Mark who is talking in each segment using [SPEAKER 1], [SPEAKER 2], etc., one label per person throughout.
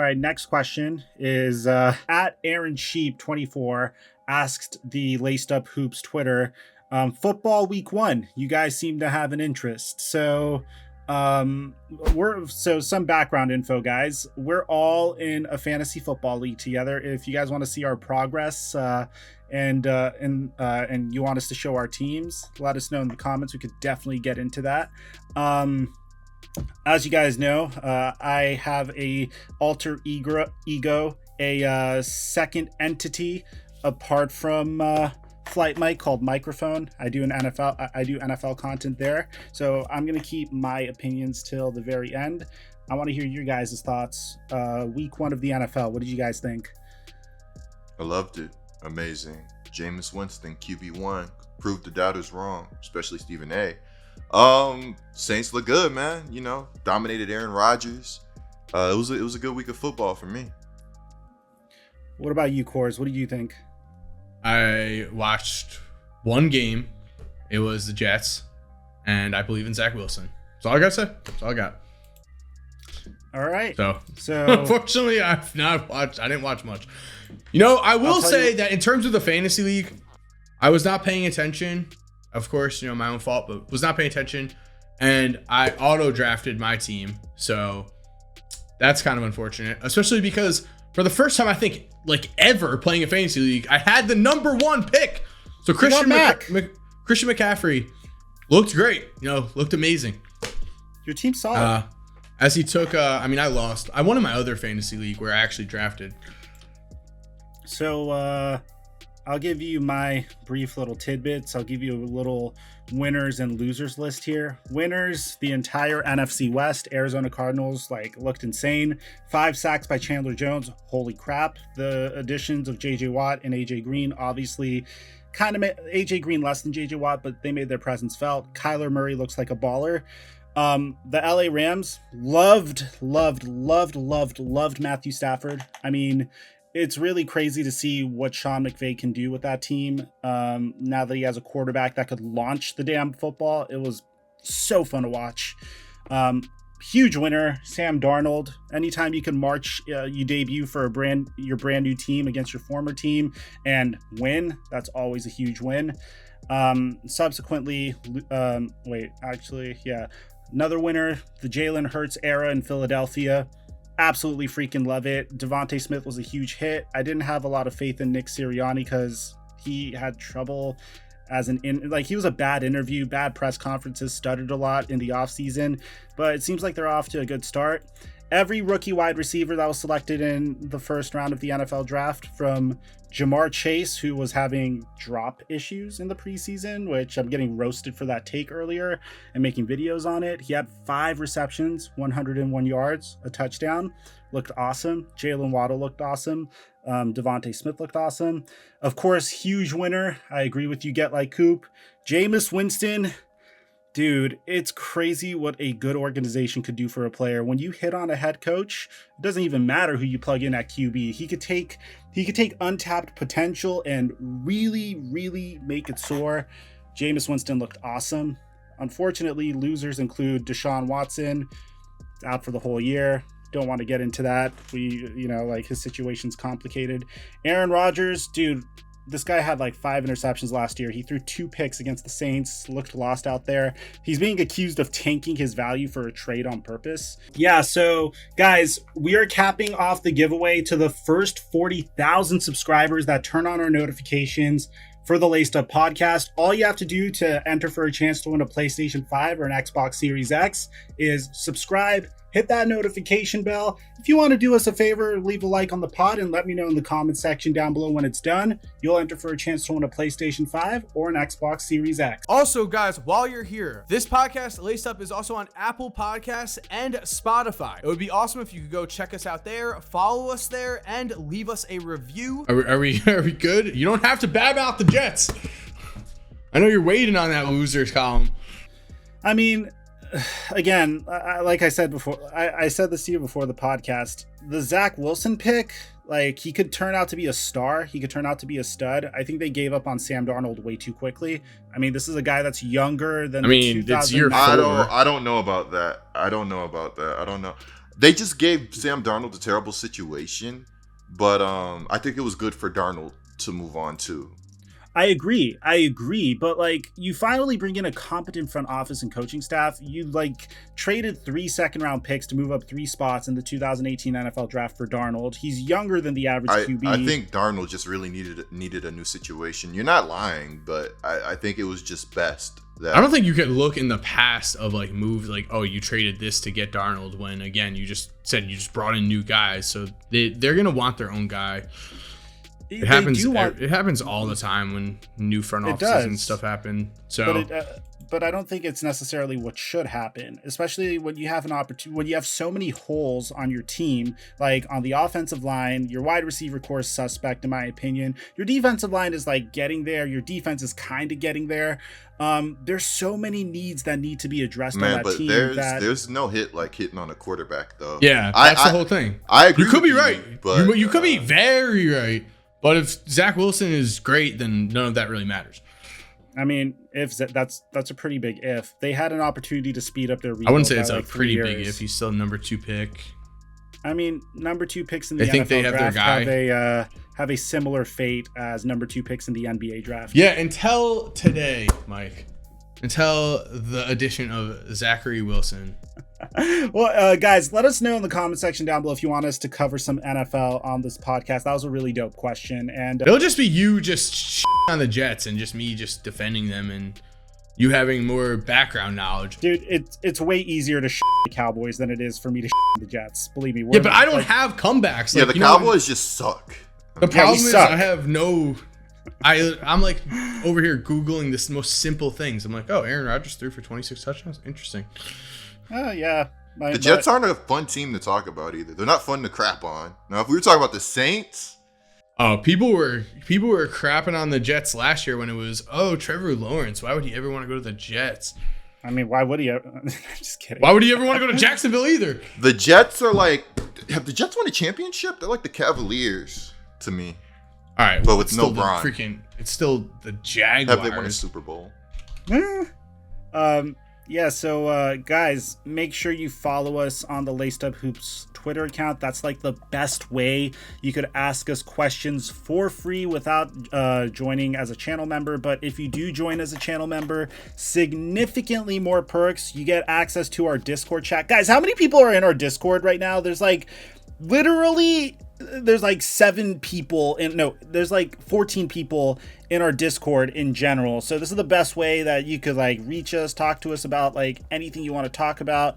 [SPEAKER 1] right, next question is at Aaron Sheep 24 asked the Laced Up Hoops Twitter, football week 1. You guys seem to have an interest. So some background info, guys. We're all in a fantasy football league together. If you guys want to see our progress and you want us to show our teams, let us know in the comments. We could definitely get into that. As you guys know, I have a alter ego, a second entity apart from Flight Mic called Microphone. I do NFL content there, so I'm gonna keep my opinions till the very end. I want to hear your guys' thoughts. Week 1 of the NFL. What did you guys think?
[SPEAKER 2] I loved it. Amazing. Jameis Winston, QB1, proved the doubters wrong, especially Stephen A. Saints look good, man. You know, dominated Aaron Rodgers. It was a good week of football for me.
[SPEAKER 1] What about you, Kors? What did you think?
[SPEAKER 3] I watched one game. It was the Jets, and I believe in Zach Wilson. That's all I gotta say. That's all I got.
[SPEAKER 1] All right.
[SPEAKER 3] So
[SPEAKER 1] unfortunately,
[SPEAKER 3] I didn't watch much. You know, I will say that in terms of the fantasy league, I was not paying attention. Of course, you know, my own fault, but was not paying attention. And I auto drafted my team. So that's kind of unfortunate, especially because for the first time, I think, like ever playing a fantasy league, I had the number 1 pick. So Christian McCaffrey looked great, you know, looked amazing.
[SPEAKER 1] Your team's solid.
[SPEAKER 3] As he took, I lost. I won in my other fantasy league where I actually drafted.
[SPEAKER 1] So I'll give you my brief little tidbits. I'll give you a little winners and losers list here. Winners, the entire NFC West. Arizona Cardinals looked insane. 5 sacks by Chandler Jones. Holy crap. The additions of JJ Watt and AJ Green obviously kind of made AJ Green less than JJ Watt, but they made their presence felt. Kyler Murray looks like a baller. The LA Rams loved Matthew Stafford. I mean, it's really crazy to see what Sean McVay can do with that team. Now that he has a quarterback that could launch the damn football, it was so fun to watch. Huge winner, Sam Darnold. Anytime you can march, you debut for your brand new team against your former team and win, that's always a huge win. Subsequently, another winner, the Jalen Hurts era in Philadelphia. Absolutely freaking love it. Devontae Smith was a huge hit. I didn't have a lot of faith in Nick Sirianni because he had trouble he was a bad interview, bad press conferences, stuttered a lot in the offseason, but it seems like they're off to a good start. Every rookie wide receiver that was selected in the first round of the NFL draft, from Jamar Chase, who was having drop issues in the preseason, which I'm getting roasted for that take earlier and making videos on it. He had 5 receptions, 101 yards, a touchdown. Looked awesome. Jalen Waddle looked awesome. Devontae Smith looked awesome. Of course, huge winner. I agree with you, Get Like Coop. Jameis Winston. Dude, it's crazy what a good organization could do for a player. When you hit on a head coach, it doesn't even matter who you plug in at QB. He could take untapped potential and really, really make it soar. Jameis Winston looked awesome. Unfortunately, losers include Deshaun Watson, out for the whole year. Don't want to get into that. His situation's complicated. Aaron Rodgers, dude, this guy had 5 interceptions last year. He threw 2 picks against the Saints, looked lost out there. He's being accused of tanking his value for a trade on purpose. Yeah, so guys, we are capping off the giveaway to the first 40,000 subscribers that turn on our notifications for the Laced Up Podcast. All you have to do to enter for a chance to win a PlayStation 5 or an Xbox Series X is subscribe, hit that notification bell. If you want to do us a favor, leave a like on the pod and let me know in the comment section down below when it's done. You'll enter for a chance to win a PlayStation 5 or an Xbox Series X.
[SPEAKER 4] Also, guys, while you're here, this podcast, Laced Up, is also on Apple Podcasts and Spotify. It would be awesome if you could go check us out there, follow us there, and leave us a review.
[SPEAKER 3] Are we good? You don't have to bad mouth the Jets. I know you're waiting on that losers column.
[SPEAKER 1] I mean, again, like I said before, I said this to you before the podcast, the Zach Wilson pick, he could turn out to be a star. He could turn out to be a stud. I think they gave up on Sam Darnold way too quickly. I mean, this is a guy that's younger than
[SPEAKER 3] it's your
[SPEAKER 2] I don't know about that. I don't know. They just gave Sam Darnold a terrible situation, but I think it was good for Darnold to move on too.
[SPEAKER 1] I agree, but like you finally bring in a competent front office and coaching staff. You like traded 3 second-round picks to move up 3 spots in the 2018 NFL draft for Darnold. He's younger than the average QB.
[SPEAKER 2] I think Darnold just really needed a new situation. You're not lying, but I think it was just best.
[SPEAKER 3] I don't think you could look in the past of like moves like, oh, you traded this to get Darnold when again you just said you just brought in new guys, so they're gonna want their own guy. It happens all the time when new front offices and stuff happen. So,
[SPEAKER 1] but I don't think it's necessarily what should happen, especially when you have an opportunity, when you have so many holes on your team, like on the offensive line. Your wide receiver core is suspect, in my opinion. Your defensive line is like getting there. Your defense is kind of getting there. There's so many needs that need to be addressed on that team.
[SPEAKER 2] There's no hit like hitting on a quarterback, though.
[SPEAKER 3] Yeah, that's the whole thing.
[SPEAKER 2] I agree.
[SPEAKER 3] You could be right,
[SPEAKER 2] but
[SPEAKER 3] you could be very right. But if Zach Wilson is great, then none of that really matters.
[SPEAKER 1] I mean, if that's a pretty big if. They had an opportunity to speed up their rebuild.
[SPEAKER 3] I wouldn't say it's
[SPEAKER 1] a
[SPEAKER 3] pretty big if. He's still number 2 pick.
[SPEAKER 1] I mean, number 2 picks in the
[SPEAKER 3] NFL
[SPEAKER 1] they have
[SPEAKER 3] draft
[SPEAKER 1] their guy. Have a similar fate as number 2 picks in the NBA draft.
[SPEAKER 3] Yeah, until today, Mike. Until the addition of Zachary Wilson.
[SPEAKER 1] Well, guys, let us know in the comment section down below if you want us to cover some NFL on this podcast. That was a really dope question. And
[SPEAKER 3] it'll just be you just on the Jets and just me just defending them and you having more background knowledge.
[SPEAKER 1] Dude, it's way easier to the Cowboys than it is for me to the Jets. Believe me.
[SPEAKER 3] Yeah, but I don't have comebacks.
[SPEAKER 2] Like, the Cowboys just suck.
[SPEAKER 3] The problem is I have no... I'm like over here Googling this most simple things. I'm like, oh, Aaron Rodgers threw for 26 touchdowns. Interesting.
[SPEAKER 1] Yeah.
[SPEAKER 2] The Jets aren't a fun team to talk about either. They're not fun to crap on. Now, if we were talking about the Saints,
[SPEAKER 3] people were crapping on the Jets last year when it was, oh, Trevor Lawrence. Why would he ever want to go to the Jets?
[SPEAKER 1] I mean, why would he? Just kidding.
[SPEAKER 3] Why would he ever want to go to Jacksonville either?
[SPEAKER 2] The Jets are like, have the Jets won a championship? They're like the Cavaliers to me.
[SPEAKER 3] All right,
[SPEAKER 2] but with no Bron.
[SPEAKER 3] It's still the Jaguars.
[SPEAKER 2] Have they won a Super Bowl?
[SPEAKER 1] Yeah, so guys, make sure you follow us on the Laced Up Hoops Twitter account. That's like the best way you could ask us questions for free without joining as a channel member. But if you do join as a channel member, significantly more perks. You get access to our Discord chat. Guys, how many people are in our Discord right now? There's like literally... There's like 7 people there's like 14 people in our Discord in general. So this is the best way that you could like reach us, talk to us about like anything you want to talk about.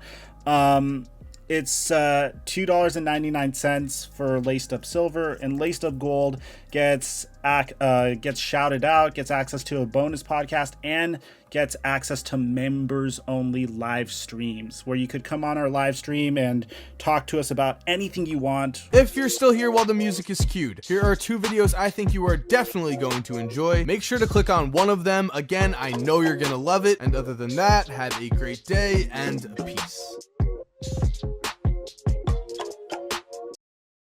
[SPEAKER 1] It's $2.99 for Laced Up Silver, and Laced Up Gold gets shouted out, gets access to a bonus podcast, and gets access to members only live streams where you could come on our live stream and talk to us about anything you want.
[SPEAKER 4] If you're still here while the music is cued, here are 2 videos I think you are definitely going to enjoy. Make sure to click on one of them. Again, I know you're gonna love it. And other than that, have a great day and peace.